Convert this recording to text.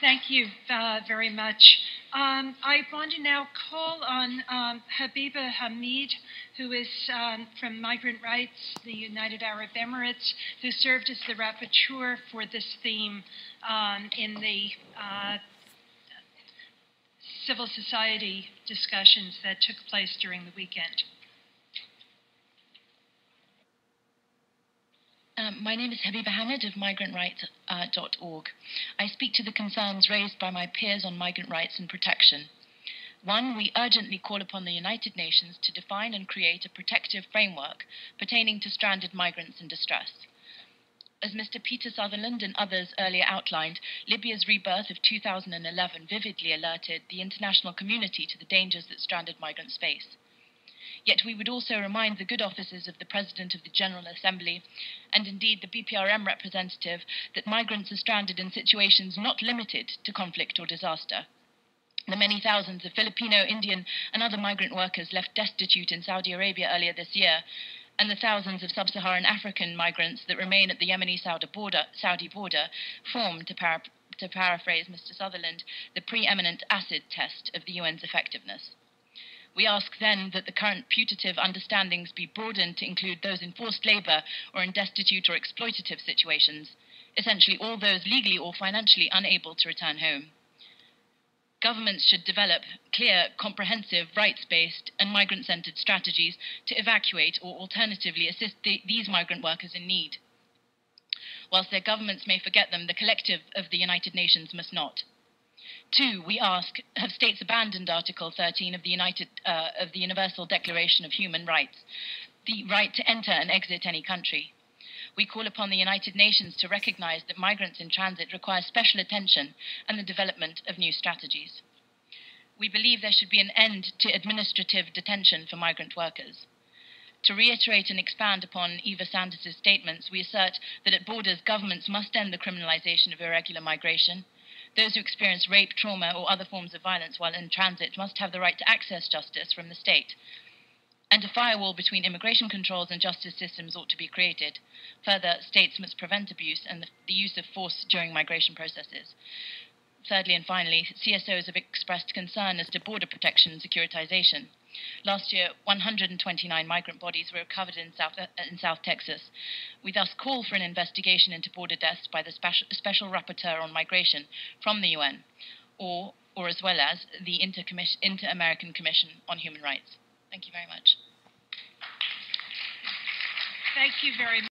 Thank you very much. I want to now call on Habiba Hamid, who is from Migrant Rights, the United Arab Emirates, who served as the rapporteur for this theme in the civil society discussions that took place during the weekend. My name is Habiba Hamid of migrantrights.org. I speak to the concerns raised by my peers on migrant rights and protection. One, we urgently call upon the United Nations to define and create a protective framework pertaining to stranded migrants in distress. As Mr. Peter Sutherland and others earlier outlined, Libya's rebirth of 2011 vividly alerted the international community to the dangers that stranded migrants face. Yet we would also remind the good offices of the President of the General Assembly, and indeed the BPRM representative, that migrants are stranded in situations not limited to conflict or disaster. The many thousands of Filipino, Indian, and other migrant workers left destitute in Saudi Arabia earlier this year, and the thousands of sub-Saharan African migrants that remain at the Yemeni-Saudi border form, to paraphrase Mr. Sutherland, the preeminent acid test of the UN's effectiveness. We ask then that the current putative understandings be broadened to include those in forced labor or in destitute or exploitative situations, essentially all those legally or financially unable to return home. Governments should develop clear, comprehensive, rights-based and migrant-centered strategies to evacuate or alternatively assist these migrant workers in need. Whilst their governments may forget them, the collective of the United Nations must not. Two, we ask, have states abandoned Article 13 of the Universal Declaration of Human Rights, the right to enter and exit any country? We call upon the United Nations to recognize that migrants in transit require special attention and the development of new strategies. We believe there should be an end to administrative detention for migrant workers. To reiterate and expand upon Eva Sanders' statements, we assert that at borders, governments must end the criminalization of irregular migration. Those who experience rape, trauma, or other forms of violence while in transit must have the right to access justice from the state. And a firewall between immigration controls and justice systems ought to be created. Further, states must prevent abuse and the use of force during migration processes. Thirdly and finally, CSOs have expressed concern as to border protection and securitization. Last year, 129 migrant bodies were recovered in South Texas. We thus call for an investigation into border deaths by the Special Rapporteur on Migration from the UN, or as well as the Inter-American Commission on Human Rights. Thank you very much. Thank you very much.